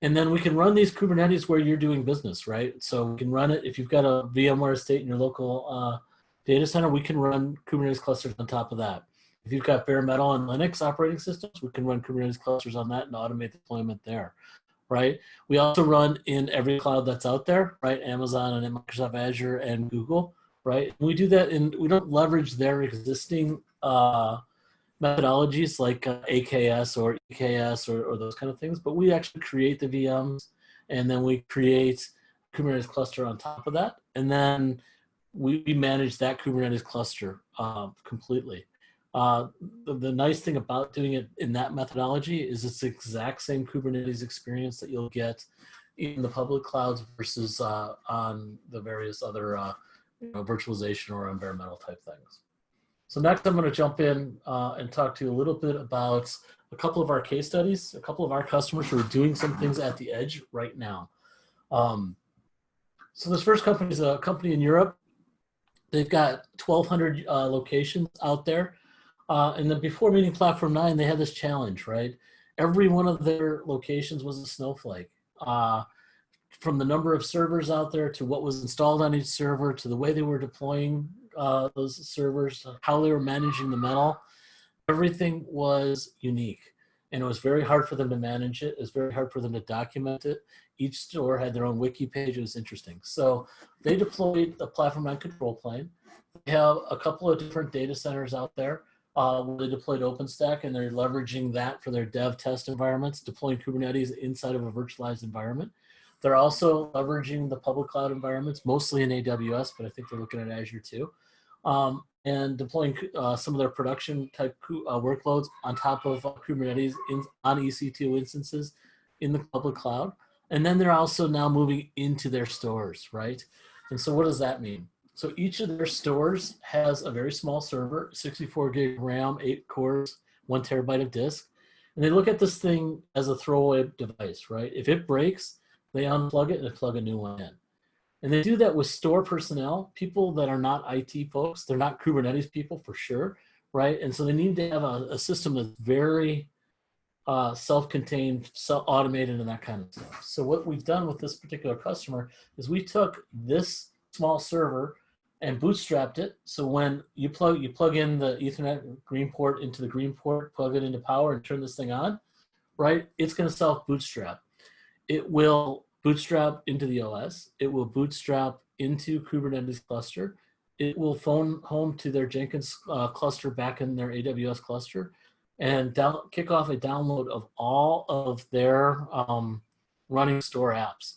And then we can run these Kubernetes where you're doing business, right? So we can run it. If you've got a VMware estate in your local data center, we can run Kubernetes clusters on top of that. If you've got bare metal and Linux operating systems, we can run Kubernetes clusters on that and automate deployment there, right? We also run in every cloud that's out there, right? Amazon and Microsoft Azure and Google, right? We do that, and we don't leverage their existing methodologies like AKS or EKS or those kind of things, but we actually create the VMs, and then we create Kubernetes cluster on top of that, and then we manage that Kubernetes cluster completely. The nice thing about doing it in that methodology is it's the exact same Kubernetes experience that you'll get in the public clouds versus on the various other virtualization or on bare metal type things. So next I'm going to jump in and talk to you a little bit about a couple of our case studies, a couple of our customers who are doing some things at the edge right now. So this first company is a company in Europe. They've got 1,200 locations out there. And then before meeting Platform 9, they had this challenge, right? Every one of their locations was a snowflake. From the number of servers out there to what was installed on each server to the way they were deploying those servers, how they were managing the metal, everything was unique. and it was very hard for them to manage it. It was very hard for them to document it. Each store had their own wiki page. It was interesting. So they deployed the Platform 9 control plane. They have a couple of different data centers out there where they deployed OpenStack, and they're leveraging that for their dev test environments, deploying Kubernetes inside of a virtualized environment. They're also leveraging the public cloud environments, mostly in AWS, but I think they're looking at Azure too. And deploying some of their production type workloads on top of Kubernetes on EC2 instances in the public cloud. And then they're also now moving into their stores, right? And so what does that mean? So each of their stores has a very small server, 64 gig RAM, 8 cores, 1 terabyte of disk. And they look at this thing as a throwaway device, right? If it breaks, they unplug it and they plug a new one in. And they do that with store personnel, people that are not IT folks. They're not Kubernetes people for sure, right? And so they need to have a system that's very self-contained, automated, and that kind of stuff. So what we've done with this particular customer is we took this small server and bootstrapped it. So when you plug in the Ethernet green port into the green port, plug it into power, and turn this thing on, right? It's going to self-bootstrap. It will bootstrap into the OS. It will bootstrap into Kubernetes cluster. It will phone home to their Jenkins cluster back in their AWS cluster, and kick off a download of all of their running store apps.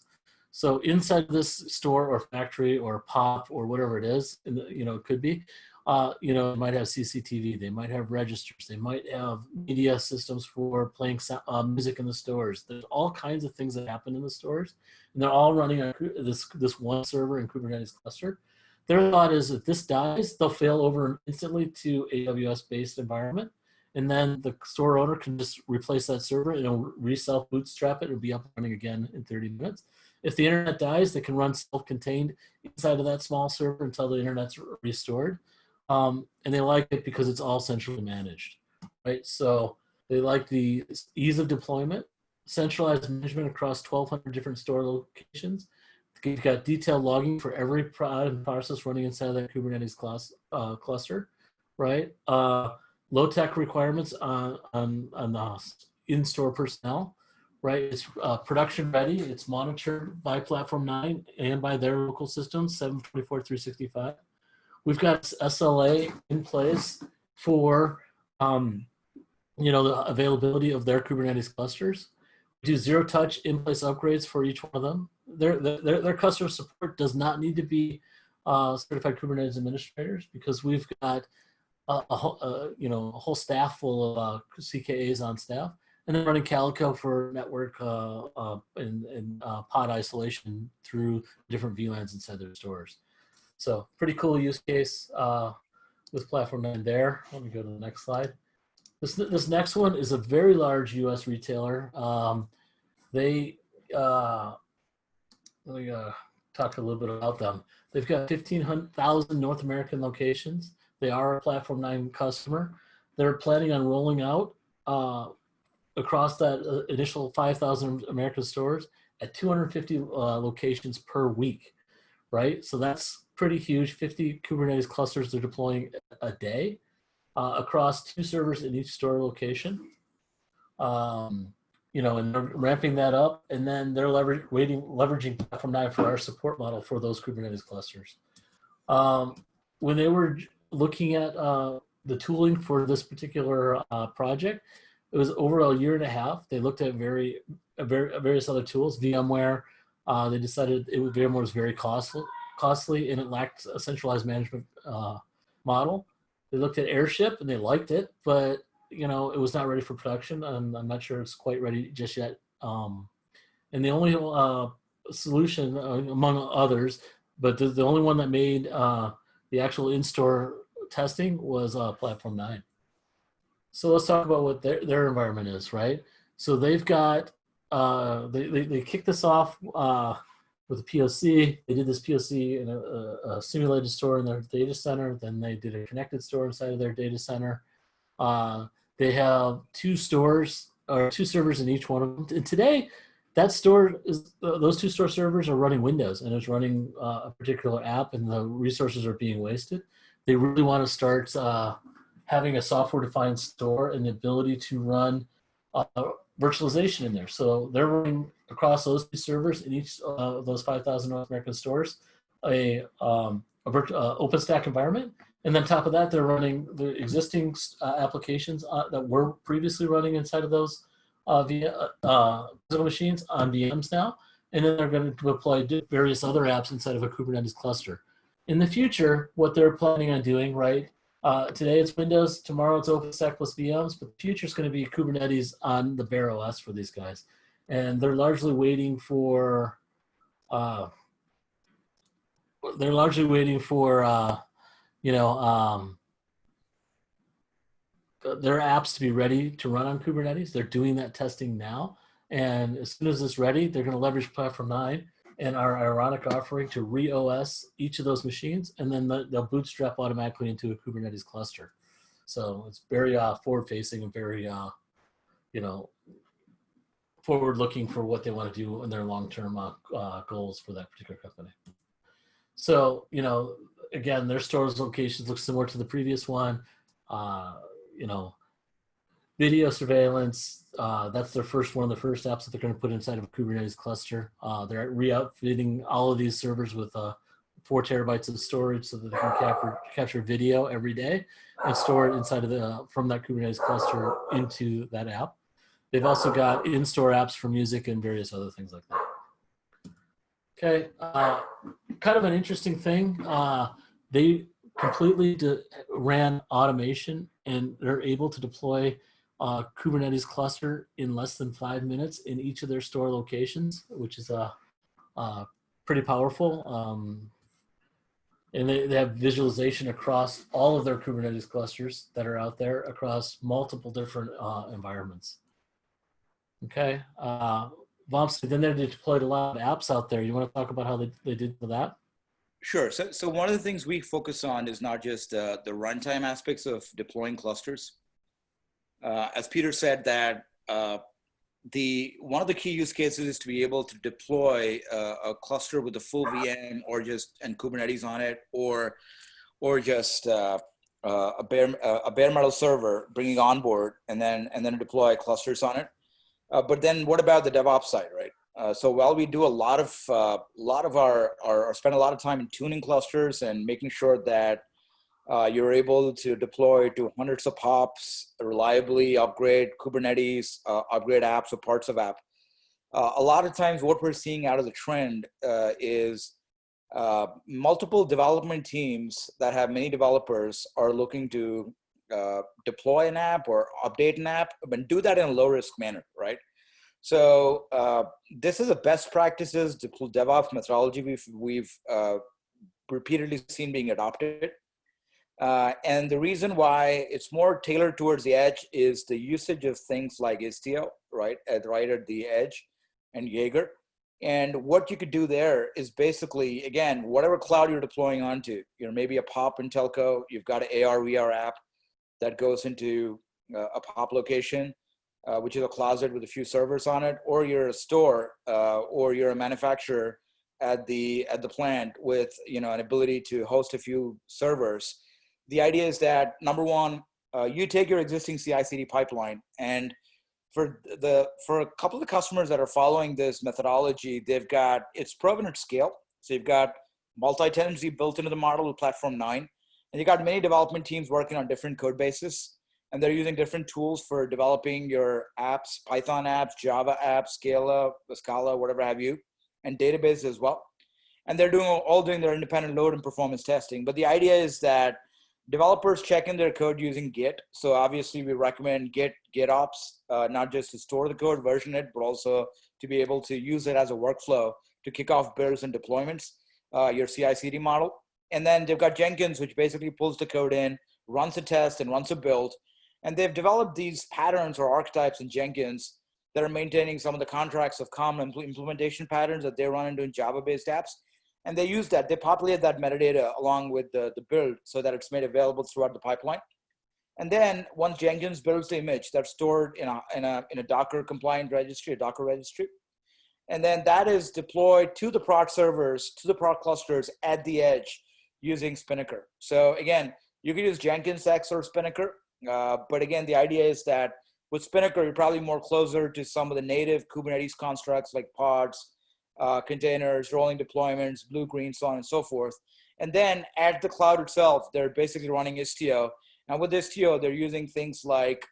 So inside this store or factory or POP or whatever it is, it could be, it might have CCTV, they might have registers, they might have media systems for playing music in the stores. There's all kinds of things that happen in the stores, and they're all running on this one server in Kubernetes cluster. Their thought is if this dies, they'll fail over instantly to AWS-based environment, and then the store owner can just replace that server and it'll re-self-bootstrap it and be up and running again in 30 minutes. If the internet dies, they can run self-contained inside of that small server until the internet's restored. And they like it because it's all centrally managed, right? So they like the ease of deployment, centralized management across 1,200 different store locations. You've got detailed logging for every process running inside of that Kubernetes cluster, right? Low-tech requirements on the in-store personnel, right? It's production ready. It's monitored by Platform 9 and by their local systems, 724, 365. We've got SLA in place for, the availability of their Kubernetes clusters. We do zero-touch in-place upgrades for each one of them. Their customer support does not need to be certified Kubernetes administrators because we've got a whole staff full of CKAs on staff, and then running Calico for network and pod isolation through different VLANs inside their stores. So pretty cool use case with Platform 9 there. Let me go to the next slide. This next one is a very large US retailer. Let me talk a little bit about them. They've got 15,000 North American locations. They are a Platform 9 customer. They're planning on rolling out across that initial 5,000 American stores at 250 locations per week, right? So that's pretty huge. 50 Kubernetes clusters they're deploying a day across 2 servers in each store location. And they're ramping that up, and then they're leveraging Platform 9 for our support model for those Kubernetes clusters. When they were looking at the tooling for this particular project, it was over a year and a half. They looked at various other tools. VMware, they decided VMware was very costly, and it lacked a centralized management model. They looked at Airship and they liked it, but it was not ready for production, and I'm not sure it's quite ready just yet. And the only solution, among others, but the only one that made the actual in-store testing was Platform 9. So let's talk about what their environment is, right? So they've got, they kicked this off with a POC. They did this POC in a simulated store in their data center. Then they did a connected store inside of their data center. They have 2 stores or 2 servers in each one of them. And today, that store is those 2 store servers are running Windows, and it's running a particular app, and the resources are being wasted. They really want to start having a software-defined store and the ability to run virtualization in there. So they're running across those two servers in each of those 5,000 North American stores, OpenStack environment. And then top of that, they're running the existing applications that were previously running inside of those physical machines on VMs now. And then they're going to deploy various other apps inside of a Kubernetes cluster. In the future, what they're planning on doing, right? Today it's Windows, tomorrow it's OpenStack plus VMs, but the future is going to be Kubernetes on the bare OS for these guys. And they're largely waiting for, their apps to be ready to run on Kubernetes. They're doing that testing now. And as soon as it's ready, they're going to leverage Platform 9 and our ironic offering to re-OS each of those machines, and then they'll bootstrap automatically into a Kubernetes cluster. So it's very forward-facing and very, forward-looking for what they want to do in their long-term goals for that particular company. So, again, their stores locations look similar to the previous one. Video surveillance, that's their one of the first apps that they're going to put inside of a Kubernetes cluster. They're re-outfitting all of these servers with 4 terabytes of storage so that they can capture video every day and store it inside of from that Kubernetes cluster into that app. They've also got in-store apps for music and various other things like that. Okay, kind of an interesting thing. They completely ran automation, and they're able to deploy Kubernetes cluster in less than 5 minutes in each of their store locations, which is pretty powerful. And they have visualization across all of their Kubernetes clusters that are out there across multiple different environments. Okay, Vamsi, then they deployed a lot of apps out there. You want to talk about how they did that? Sure. So one of the things we focus on is not just the runtime aspects of deploying clusters. As Peter said, that one of the key use cases is to be able to deploy a cluster with a full VM and Kubernetes on it, or just a bare metal server bringing on board and then deploy clusters on it. But then what about the DevOps side, right? So while we do spend a lot of time in tuning clusters and making sure that you're able to deploy to hundreds of hops, reliably upgrade Kubernetes, upgrade apps or parts of app. A lot of times what we're seeing out of the trend is multiple development teams that have many developers are looking to deploy an app or update an app, but do that in a low risk manner, right? So this is a best practices DevOps methodology we've repeatedly seen being adopted. And the reason why it's more tailored towards the edge is the usage of things like Istio, right at the edge, and Jaeger. And what you could do there is basically, again, whatever cloud you're deploying onto, maybe a POP in telco, you've got an AR/VR app that goes into a POP location, which is a closet with a few servers on it, or you're a store, or you're a manufacturer at the plant with an ability to host a few servers. The idea is that, number one, you take your existing CI/CD pipeline, and for a couple of customers that are following this methodology, it's proven at scale. So you've got multi-tenancy built into the model with Platform 9, and you've got many development teams working on different code bases, and they're using different tools for developing your apps, Python apps, Java apps, Scala, whatever have you, and databases as well. And they're all doing their independent load and performance testing. But the idea is that developers check in their code using Git. So obviously we recommend GitOps, not just to store the code, version it, but also to be able to use it as a workflow to kick off builds and deployments, your CI/CD model. And then they've got Jenkins, which basically pulls the code in, runs a test and runs a build. And they've developed these patterns or archetypes in Jenkins that are maintaining some of the contracts of common implementation patterns that they run into in Java-based apps. And they use that, they populate that metadata along with the build so that it's made available throughout the pipeline. And then once Jenkins builds the image, that's stored in a Docker compliant registry, a Docker registry. And then that is deployed to the prod servers, to the prod clusters at the edge using Spinnaker. So again, you can use Jenkins X or Spinnaker. But again, the idea is that With Spinnaker, you're probably more closer to some of the native Kubernetes constructs like pods, containers, rolling deployments, blue, green, so on and so forth. And then at the cloud itself, they're basically running Istio. And with Istio, they're using things like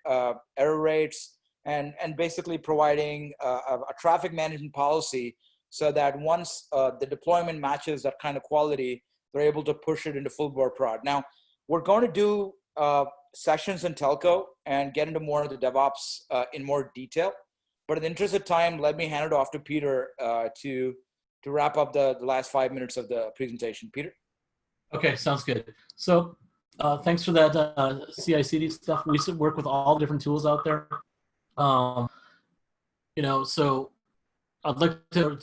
error rates and basically providing a traffic management policy so that once the deployment matches that kind of quality, they're able to push it into full bore prod. Now, we're going to do sessions in telco and get into more of the DevOps in more detail. But in the interest of time, let me hand it off to Peter to wrap up the last 5 minutes of the presentation. Peter? Okay, sounds good. So thanks for that CI/CD stuff. We work with all different tools out there. So I'd like to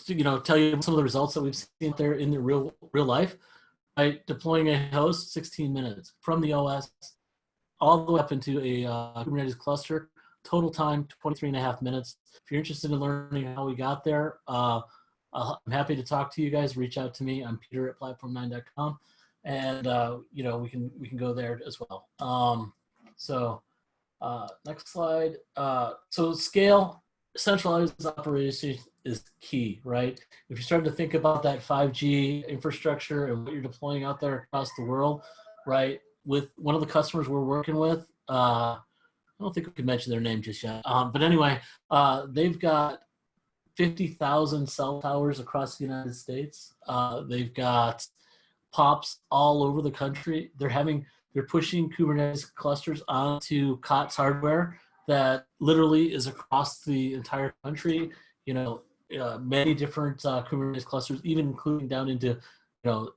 tell you some of the results that we've seen there in the real life. By deploying a host, 16 minutes from the OS all the way up into a Kubernetes cluster. Total time, 23.5 minutes. If you're interested in learning how we got there, I'm happy to talk to you guys. Reach out to me. I'm Peter at platform9.com, and we can go there as well. Next slide. So scale, centralized operation is key, right? If you're starting to think about that 5G infrastructure and what you're deploying out there across the world, right? With one of the customers we're working with, I don't think we can mention their name just yet. But anyway, they've got 50,000 cell towers across the United States. They've got POPs all over the country. They're pushing Kubernetes clusters onto COTS hardware that literally is across the entire country. Many different Kubernetes clusters, even including down into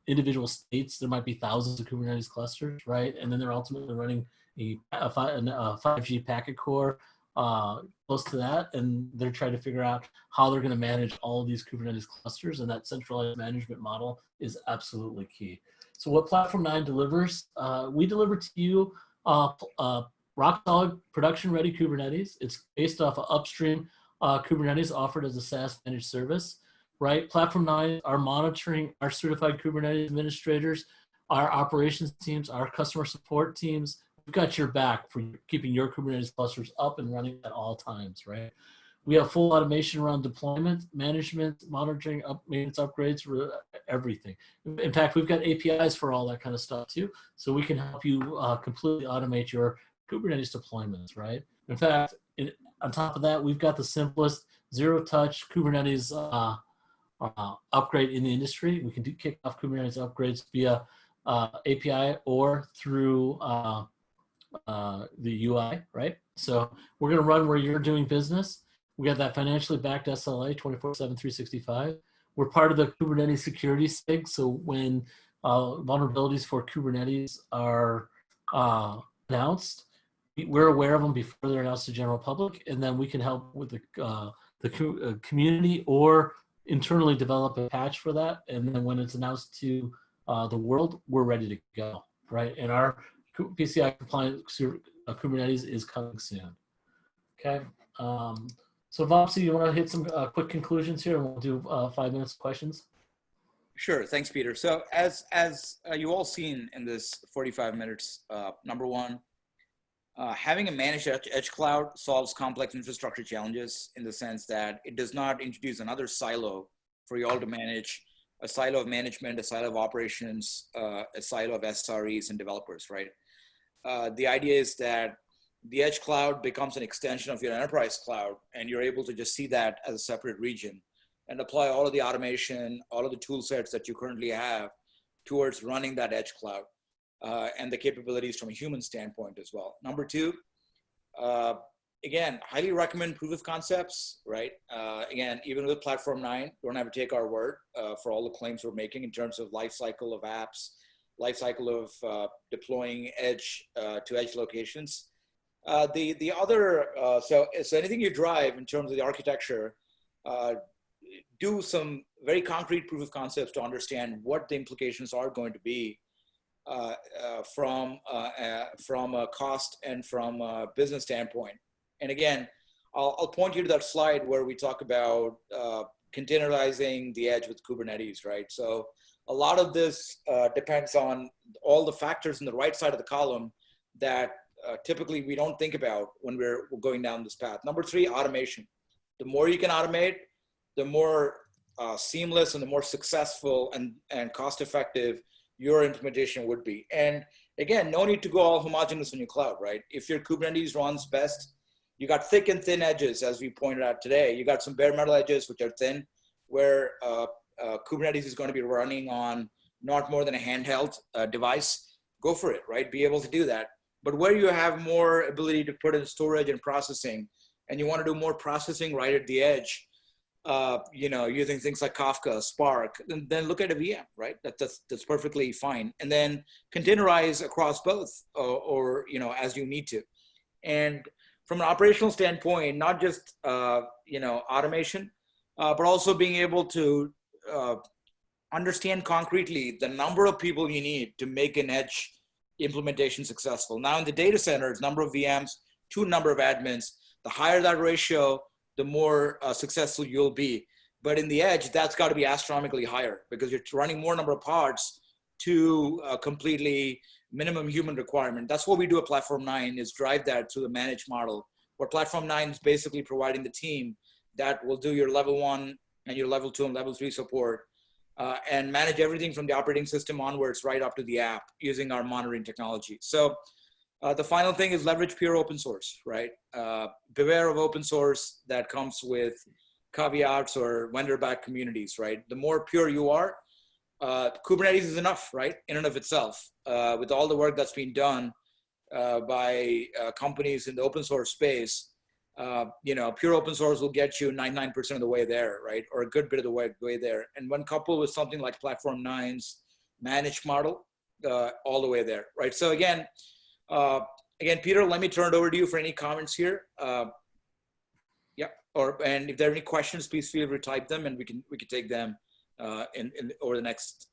individual states. There might be thousands of Kubernetes clusters, right? And then they're ultimately running a 5G packet core close to that, and they're trying to figure out how they're going to manage all of these Kubernetes clusters, and that centralized management model is absolutely key. So what Platform 9 delivers, we deliver to you rock-solid production-ready Kubernetes. It's based off of upstream Kubernetes offered as a SaaS managed service, right? Platform 9 are monitoring our certified Kubernetes administrators, our operations teams, our customer support teams. We've got your back for keeping your Kubernetes clusters up and running at all times, right? We have full automation around deployment, management, monitoring, maintenance upgrades, for everything. In fact, we've got APIs for all that kind of stuff too, so we can help you completely automate your Kubernetes deployments, right? In fact, on top of that, we've got the simplest zero-touch Kubernetes upgrade in the industry. We can kick off Kubernetes upgrades via API or through the UI, right? So we're going to run where you're doing business. We got that financially backed SLA 24/7, 365. We're part of the Kubernetes security SIG. So when vulnerabilities for Kubernetes are announced, we're aware of them before they're announced to the general public, and then we can help with the community or internally develop a patch for that. And then when it's announced to the world, we're ready to go, right? And our PCI compliant Kubernetes is coming soon. Okay. So Vamsi, you want to hit some quick conclusions here, and we'll do 5 minutes of questions. Sure. Thanks, Peter. So as you all seen in this 45 minutes, number one, having a managed edge cloud solves complex infrastructure challenges in the sense that it does not introduce another silo for you all to manage, a silo of management, a silo of operations, a silo of SREs and developers, right? The idea is that the edge cloud becomes an extension of your enterprise cloud, and you're able to just see that as a separate region and apply all of the automation, all of the tool sets that you currently have towards running that edge cloud and the capabilities from a human standpoint as well. Number two, again, highly recommend proof of concepts, right? Again, even with Platform 9, you don't have to take our word for all the claims we're making in terms of life cycle of apps, life cycle of deploying edge to edge locations. The other, so anything you drive in terms of the architecture, do some very concrete proof of concepts to understand what the implications are going to be from a cost and from a business standpoint. And again, I'll point you to that slide where we talk about containerizing the edge with Kubernetes, right? So a lot of this depends on all the factors in the right side of the column that typically we don't think about when we're going down this path. Number three, automation. The more you can automate, the more seamless and the more successful and cost-effective your implementation would be. And again, no need to go all homogeneous in your cloud, right? If your Kubernetes runs best, you got thick and thin edges, as we pointed out today. You got some bare metal edges, which are thin, where Kubernetes is going to be running on not more than a handheld device. Go for it, right? Be able to do that. But where you have more ability to put in storage and processing, and you want to do more processing right at the edge, using things like Kafka, Spark, then look at a VM, right? That's perfectly fine. And then containerize across both, or as you need to. And from an operational standpoint, not just automation, but also being able to understand concretely the number of people you need to make an edge implementation successful. Now in the data centers, number of VMs to number of admins, the higher that ratio, the more successful you'll be. But in the edge, that's got to be astronomically higher because you're running more number of pods to a completely minimum human requirement. That's what we do at Platform 9, is drive that through the managed model, where Platform 9 is basically providing the team that will do your level 1 and your level 2 and level 3 support, and manage everything from the operating system onwards right up to the app using our monitoring technology. So the final thing is leverage pure open source, right? Beware of open source that comes with caveats or vendor-backed communities, right? The more pure you are, Kubernetes is enough, right? In and of itself, with all the work that's been done by companies in the open source space, pure open source will get you 99% of the way there, right? Or a good bit of the way there. And when coupled with something like Platform 9's managed model, all the way there, right? So again, Peter, let me turn it over to you for any comments here. And if there are any questions, please feel free to type them, and we can take them over the next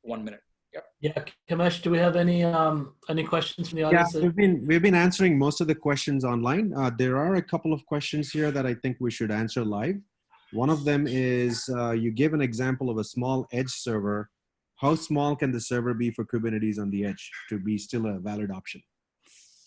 1 minute. Yep. Yeah, Kamesh, do we have any questions from the audience? Yeah, we've been answering most of the questions online. There are a couple of questions here that I think we should answer live. One of them is, you gave an example of a small edge server. How small can the server be for Kubernetes on the edge to be still a valid option?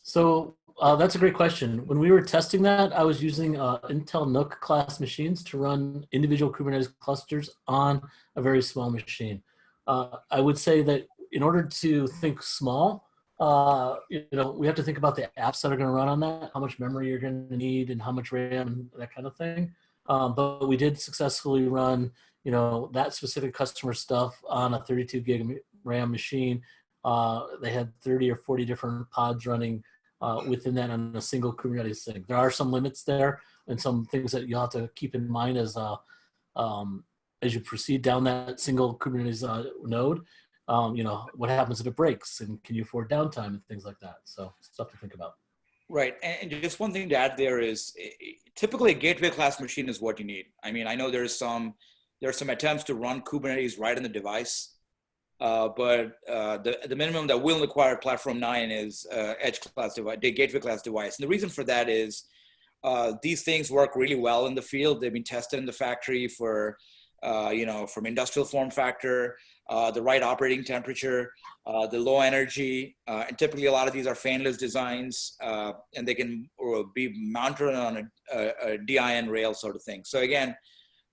So that's a great question. When we were testing that, I was using Intel NUC class machines to run individual Kubernetes clusters on a very small machine. I would say that in order to think small, we have to think about the apps that are going to run on that, how much memory you're going to need, and how much RAM, and that kind of thing. But we did successfully run, that specific customer stuff on a 32 gig RAM machine. They had 30 or 40 different pods running within that on a single Kubernetes thing. There are some limits there and some things that you have to keep in mind as you proceed down that single Kubernetes node. What happens if it breaks, and can you afford downtime and things like that? So stuff to think about. Right, and just one thing to add there is, typically a gateway class machine is what you need. I mean, I know there are some attempts to run Kubernetes right on the device, but the minimum that will require Platform 9 is edge class device, the gateway class device. And the reason for that is these things work really well in the field. They've been tested in the factory for from industrial form factor, the right operating temperature, the low energy, and typically a lot of these are fanless designs, and they can be mounted on a DIN rail sort of thing. So again,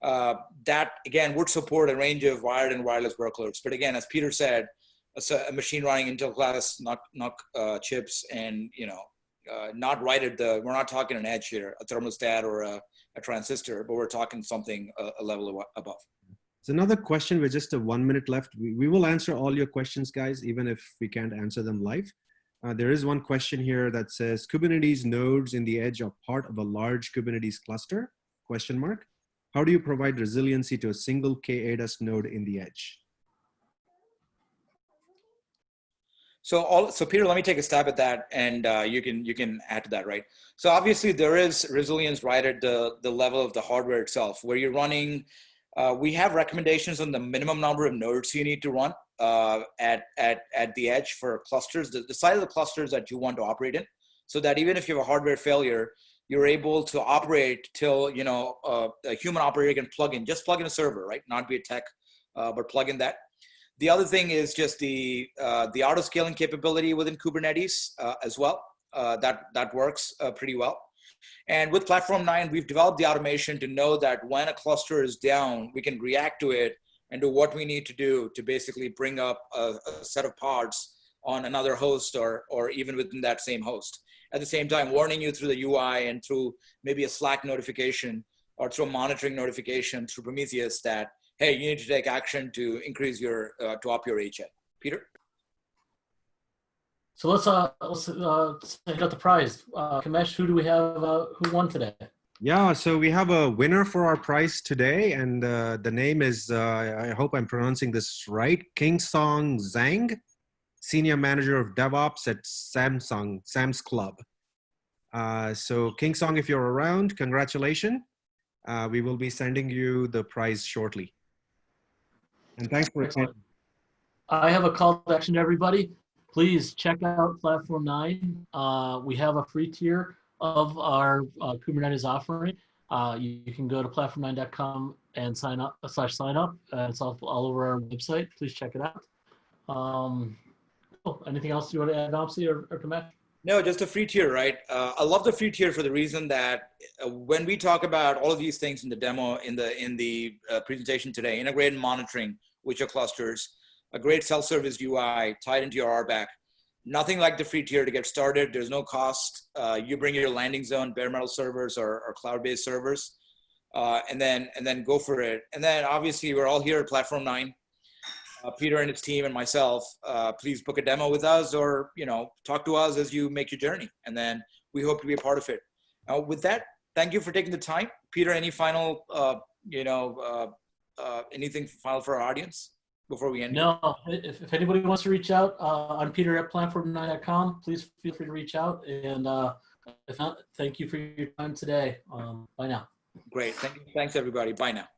that again would support a range of wired and wireless workloads. But again, as Peter said, a machine running Intel class NUC chips, and not right at we're not talking an edge here, a thermostat or a transistor, but we're talking something a level above. It's another question with just 1 minute left. We will answer all your questions, guys, even if we can't answer them live. There is one question here that says, Kubernetes nodes in the edge are part of a large Kubernetes cluster, ? How do you provide resiliency to a single K8s node in the edge? So Peter, let me take a stab at that, and you can add to that, right? So obviously there is resilience right at the level of the hardware itself, where you're running. We have recommendations on the minimum number of nodes you need to run at the edge for clusters, the size of the clusters that you want to operate in, so that even if you have a hardware failure, you're able to operate till a human operator can plug in a server, right? Not be a tech, but plug in that. The other thing is just the auto scaling capability within Kubernetes as well. that works pretty well. And with Platform 9, we've developed the automation to know that when a cluster is down, we can react to it and do what we need to do to basically bring up a set of pods on another host or even within that same host. At the same time, warning you through the UI and through maybe a Slack notification or through a monitoring notification through Prometheus that, hey, you need to take action to increase your, to up your HA. Peter? So let's hit out the prize. Kamesh, who do we have? Who won today? Yeah, so we have a winner for our prize today, and the name is, I hope I'm pronouncing this right, Kingsong Zhang, Senior Manager of DevOps at Sam's Club. So Kingsong, if you're around, congratulations. We will be sending you the prize shortly. And thanks for attending. I have a call to action to everybody. Please check out Platform 9. We have a free tier of our Kubernetes offering. You can go to platform9.com and sign up. It's all over our website. Please check it out. Anything else you want to add, Namsi or Kamesh? No, just a free tier, right? I love the free tier for the reason that when we talk about all of these things in the demo, in the presentation today, integrated monitoring with your clusters, a great self-service UI tied into your RBAC, nothing like the free tier to get started. There's no cost. You bring your landing zone, bare metal servers or cloud-based servers, and then go for it. And then obviously we're all here at Platform 9. Peter and his team and myself, please book a demo with us or, talk to us as you make your journey. And then we hope to be a part of it. With that, thank you for taking the time. Peter, any final, anything final for our audience before we end? No, if anybody wants to reach out on Peter at platform9.com, please feel free to reach out. And if not, thank you for your time today. Bye now. Great. Thanks everybody. Bye now.